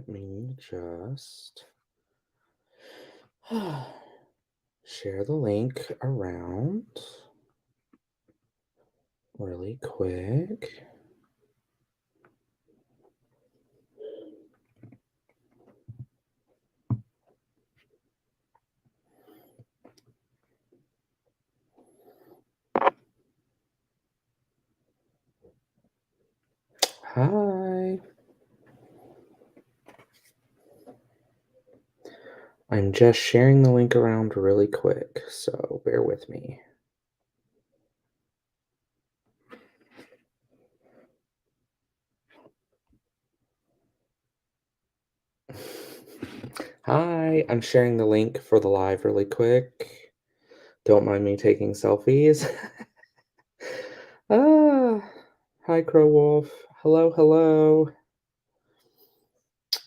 Let me just share the link around really quick. Hi. I'm just sharing the link around really quick, so bear with me. Hi, I'm sharing the link for the live really quick. Don't mind me taking selfies. ah, hi, Crow Wolf. Hello, hello.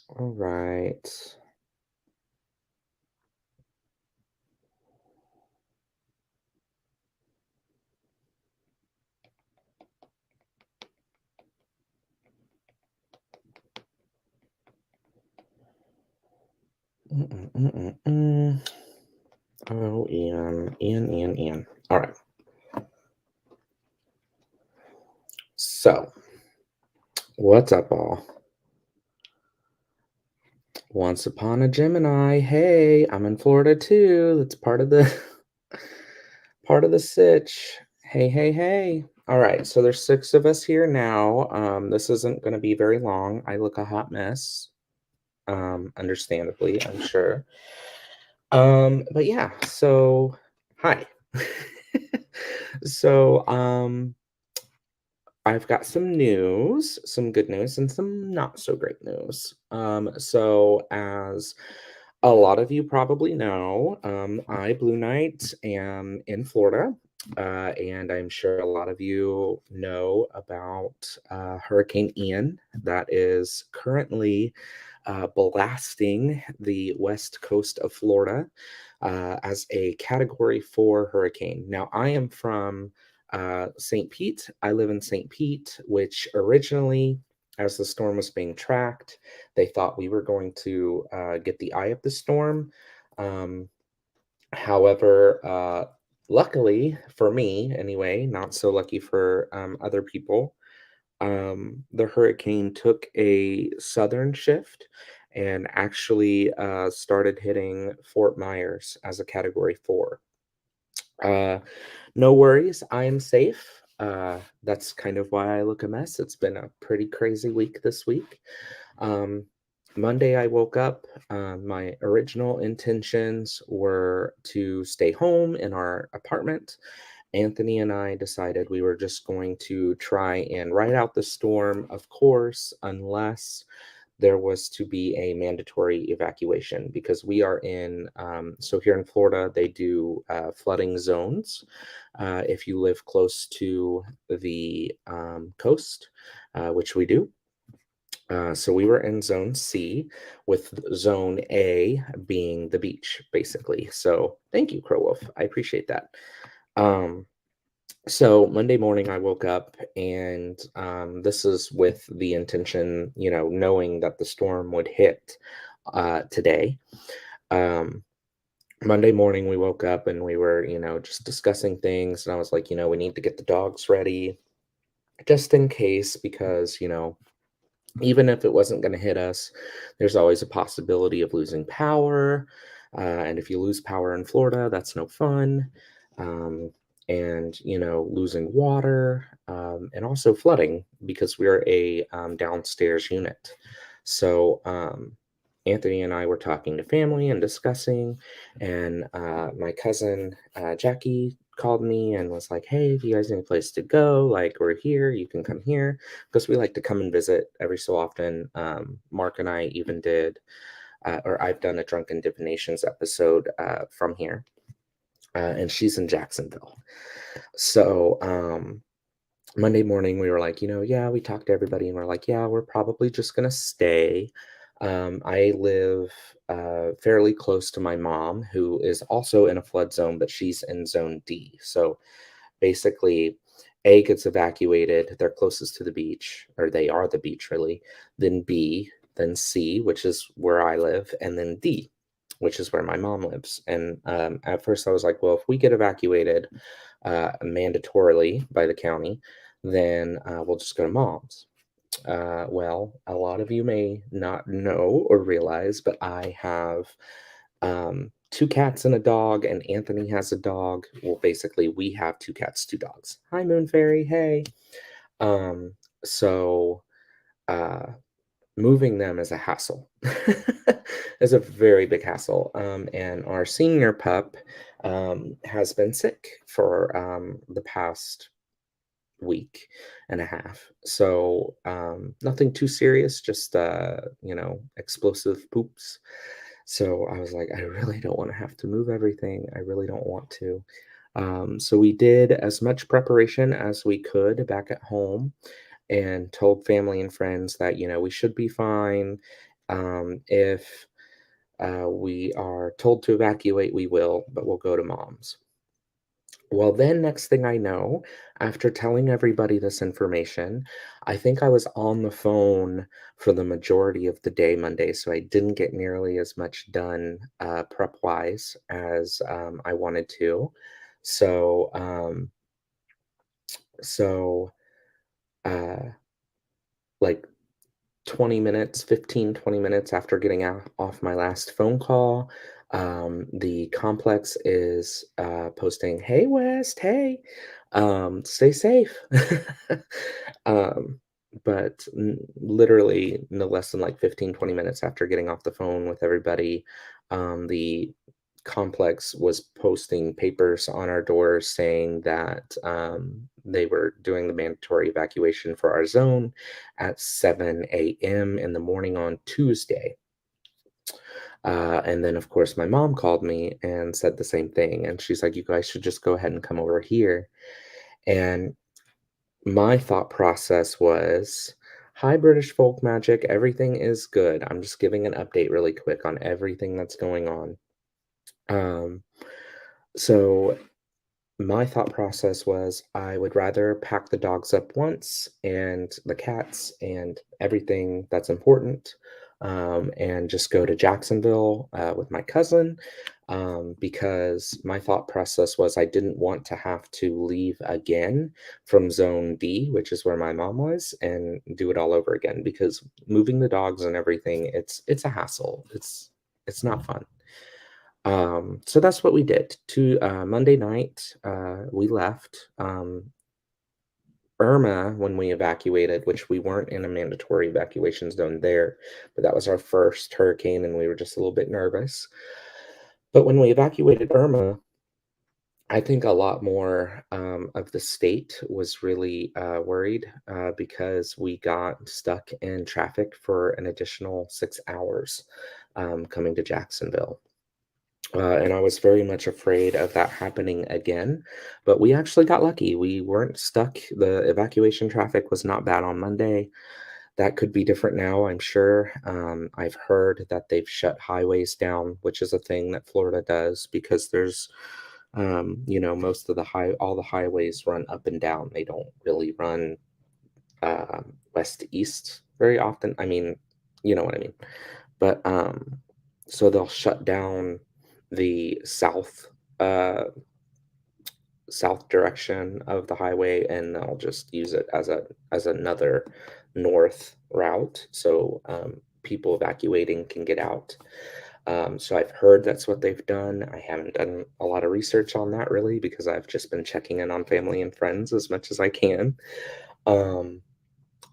All right. Mm-mm-mm-mm-mm. Oh, Ian. All right. So, what's up, all? Once upon a Gemini. Hey, I'm in Florida too. That's part of the part of the sitch. Hey, hey, hey. All right, so there's six of us here now. This isn't going to be very long. I look a hot mess. Understandably, I'm sure. But yeah. So, hi. so, I've got some news, some good news, and some not so great news. So as a lot of you probably know, I, Blue Knight, am in Florida, and I'm sure a lot of you know about Hurricane Ian that is currently blasting the west coast of Florida as a Category 4 hurricane. Now, I am from St. Pete. I live in St. Pete, which originally, as the storm was being tracked, they thought we were going to get the eye of the storm. Um, However, luckily for me, anyway, not so lucky for other people, the hurricane took a southern shift and actually started hitting Fort Myers as a Category 4. Uh, no worries, I am safe. That's kind of why I look a mess. It's been a pretty crazy week this week. Um, Monday, I woke up. My original intentions were to stay home in our apartment. Anthony and I decided we were just going to try and ride out the storm, of course, unless there was to be a mandatory evacuation because we are in, so here in Florida, they do flooding zones if you live close to the coast, which we do. So we were in zone C, with zone A being the beach, basically. So thank you, Crow Wolf. I appreciate that. Um, so Monday morning, I woke up, and this is with the intention, knowing that the storm would hit today. Um, Monday morning, we woke up and we were, just discussing things. And I was like, we need to get the dogs ready just in case, because, even if it wasn't going to hit us, there's always a possibility of losing power. And if you lose power in Florida, that's no fun. Um, and, losing water and also flooding because we're a downstairs unit. So, Anthony and I were talking to family and discussing, and my cousin Jackie called me and was like, "Hey, if you guys need a place to go, like we're here, you can come here." Because we like to come and visit every so often. Mark and I even did, or I've done a Drunken Divinations episode from here, and she's in Jacksonville. So Monday morning, we were like, yeah, we talked to everybody, and we're like, yeah, we're probably just gonna stay. I live fairly close to my mom, who is also in a flood zone, but she's in zone D. So basically, A gets evacuated, they're closest to the beach, or they are the beach really. Then B, then C, which is where I live, and then D, which is where my mom lives. And at first, I was like, well, if we get evacuated mandatorily by the county, then we'll just go to mom's. Well, a lot of you may not know or realize, but I have two cats and a dog, and Anthony has a dog. Well, basically, we have two cats, two dogs. Hi, Moon Fairy. Hey. Um, so uh, moving them is a hassle. Is a very big hassle. And our senior pup has been sick for the past week and a half. So nothing too serious, just explosive poops. So I was like, I really don't want to have to move everything. I really don't want to. So we did as much preparation as we could back at home and told family and friends that, we should be fine. If we are told to evacuate, we will, but we'll go to mom's. Well, then, next thing I know, after telling everybody this information, I think I was on the phone for the majority of the day Monday, so I didn't get nearly as much done prep wise as I wanted to. So, so uh, like 20 minutes, 15, 20 minutes after getting off my last phone call, the complex is posting, "Hey, West, hey, stay safe." um, but literally no less than like 15, 20 minutes after getting off the phone with everybody, the complex was posting papers on our doors saying that they were doing the mandatory evacuation for our zone at 7 a.m. in the morning on Tuesday. And then, of course, my mom called me and said the same thing. And she's like, you guys should just go ahead and come over here. And my thought process was, hi, British folk magic. Everything is good. I'm just giving an update really quick on everything that's going on. Um, so my thought process was I would rather pack the dogs up once and the cats and everything that's important, and just go to Jacksonville with my cousin, because my thought process was I didn't want to have to leave again from zone D, which is where my mom was, and do it all over again because moving the dogs and everything, it's a hassle. It's not fun. So that's what we did. To Monday night, we left. Irma, when we evacuated, which we weren't in a mandatory evacuation zone there, but that was our first hurricane, and we were just a little bit nervous. But when we evacuated Irma, I think a lot more of the state was really worried because we got stuck in traffic for an additional 6 hours coming to Jacksonville. And I was very much afraid of that happening again, but we actually got lucky. We weren't stuck. The evacuation traffic was not bad on Monday. That could be different now, I'm sure. I've heard that they've shut highways down, which is a thing that Florida does because there's, most of all the highways run up and down. They don't really run west to east very often. I mean, you know what I mean. But so they'll shut down the uh south direction of the highway, and they'll just use it as another north route, so people evacuating can get out. So I've heard that's what they've done. I haven't done a lot of research on that really because I've just been checking in on family and friends as much as I can. um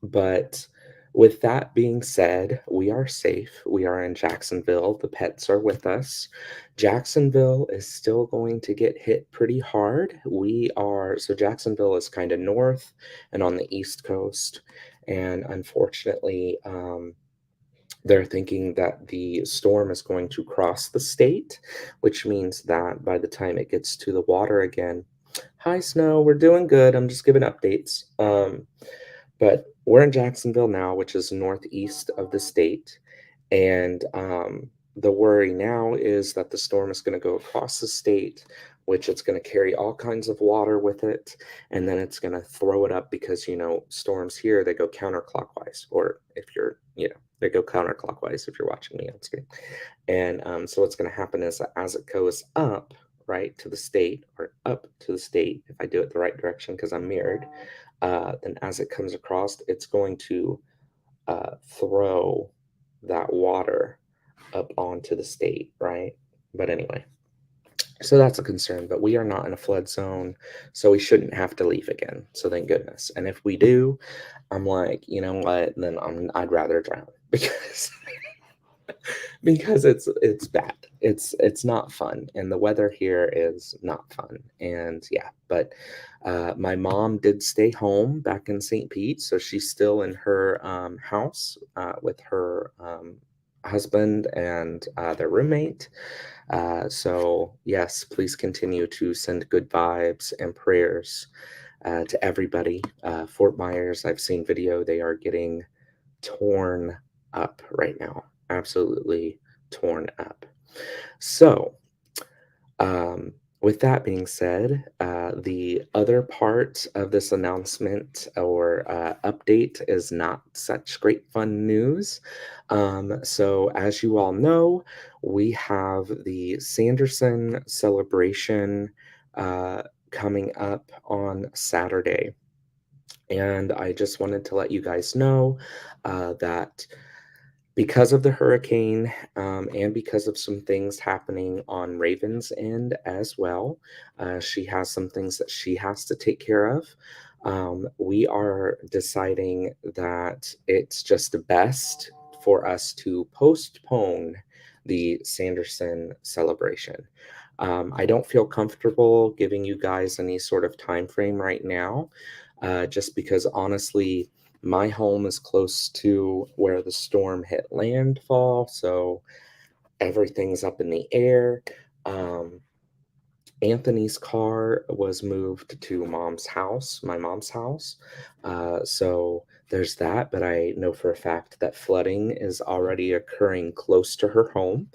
but with that being said, we are safe. We are in Jacksonville. The pets are with us. Jacksonville is still going to get hit pretty hard. So Jacksonville is kind of north and on the East Coast. And unfortunately, they're thinking that the storm is going to cross the state, which means that by the time it gets to the water again, hi, Snow, we're doing good. I'm just giving updates. But we're in Jacksonville now, which is northeast of the state. And the worry now is that the storm is going to go across the state, which it's going to carry all kinds of water with it. And then it's going to throw it up because, storms here, they go counterclockwise. Or if you're, They go counterclockwise if you're watching me on screen. And so what's going to happen is that as it goes up, right, to the state or up to the state, if I do it the right direction because I'm mirrored, then as it comes across, it's going to throw that water up onto the state, right? But anyway, so that's a concern, but we are not in a flood zone, so we shouldn't have to leave again. So thank goodness. And if we do, I'm like, you know what? Then I'd rather drown because because it's bad. It's not fun, and the weather here is not fun. And yeah, but my mom did stay home back in St. Pete, so she's still in her house with her husband and their roommate. So yes, please continue to send good vibes and prayers to everybody. Fort Myers, I've seen video; they are getting torn up right now. Absolutely torn up. So, um, with that being said, the other part of this announcement or update is not such great fun news. So, as you all know, we have the Sanderson celebration coming up on Saturday. And I just wanted to let you guys know that because of the hurricane, and because of some things happening on Raven's end as well, she has some things that she has to take care of. We are deciding that it's just best for us to postpone the Sanderson celebration. I don't feel comfortable giving you guys any sort of time frame right now, just because honestly, my home is close to where the storm hit landfall, so everything's up in the air. Um, Anthony's car was moved to mom's house, my mom's house. So there's that, but I know for a fact that flooding is already occurring close to her home.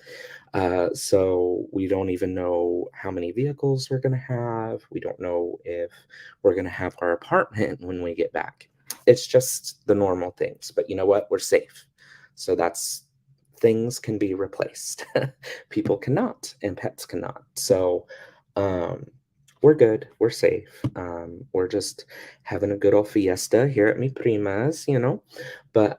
So we don't even know how many vehicles we're going to have. We don't know if we're going to have our apartment when we get back. It's just the normal things. But you know what? We're safe. So that's things can be replaced. People cannot, and pets cannot. So um, we're good. We're safe. We're just having a good old fiesta here at Mi Prima's, you know. But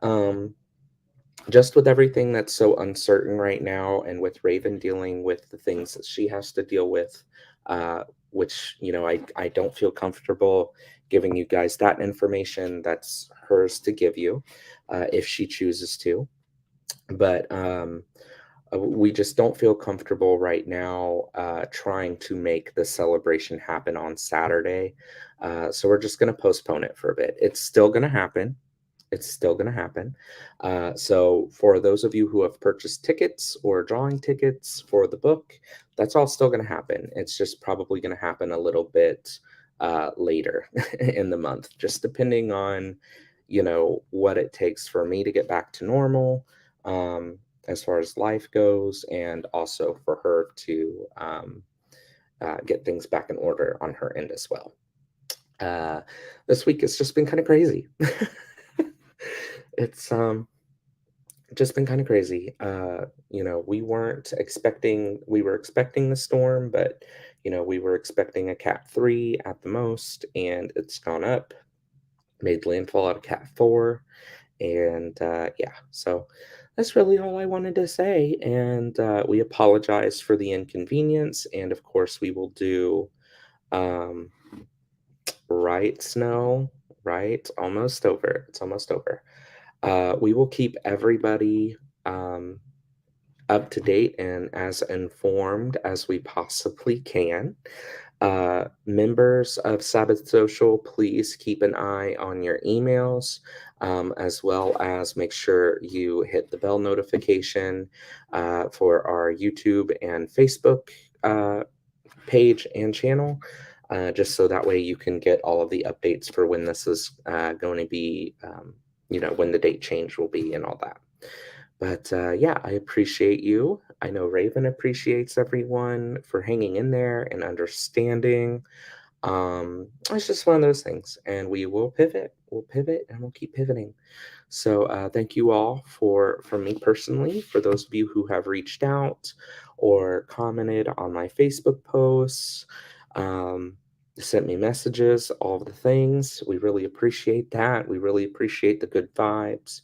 just with everything that's so uncertain right now, and with Raven dealing with the things that she has to deal with, uh, which, you know, I don't feel comfortable giving you guys that information. That's hers to give you if she chooses to. But we just don't feel comfortable right now trying to make the celebration happen on Saturday. So we're just going to postpone it for a bit. It's still going to happen. It's still going to happen. So, for those of you who have purchased tickets or drawing tickets for the book, that's all still going to happen. It's just probably going to happen a little bit later in the month, just depending on, you know, what it takes for me to get back to normal as far as life goes, and also for her to get things back in order on her end as well. Uh, this week it's just been kind of crazy. It's just been kind of crazy. You know, we were expecting the storm, but you know, we were expecting a cat 3 at the most, and it's gone up, made landfall at a cat 4. And yeah, so that's really all I wanted to say. And we apologize for the inconvenience. And of course, we will do um, right snow, right? Almost over. It's almost over. We will keep everybody um, up to date and as informed as we possibly can. Members of Sabbath Social, please keep an eye on your emails, as well as make sure you hit the bell notification for our YouTube and Facebook page and channel, just so that way you can get all of the updates for when this is going to be, you know, when the date change will be and all that. But yeah, I appreciate you. I know Raven appreciates everyone for hanging in there and understanding. It's just one of those things, and we will pivot. We'll pivot, and we'll keep pivoting. So thank you all for me personally, for those of you who have reached out or commented on my Facebook posts, um, sent me messages, all of the things. We really appreciate that. We really appreciate the good vibes.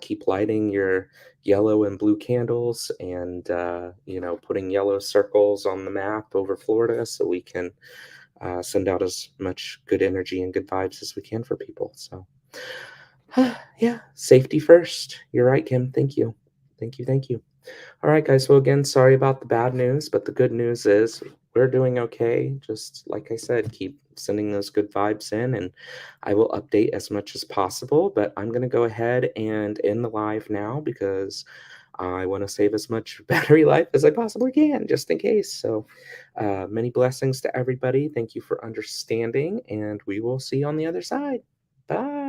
Keep lighting your yellow and blue candles, and putting yellow circles on the map over Florida so we can send out as much good energy and good vibes as we can for people. So yeah, safety first. You're right, Kim. Thank you. Thank you. Thank you. All right, guys. Well, again, sorry about the bad news, but the good news is we're doing okay. Just like I said, keep sending those good vibes in, and I will update as much as possible. But I'm going to go ahead and end the live now because I want to save as much battery life as I possibly can, just in case. So, many blessings to everybody. Thank you for understanding, and we will see you on the other side. Bye.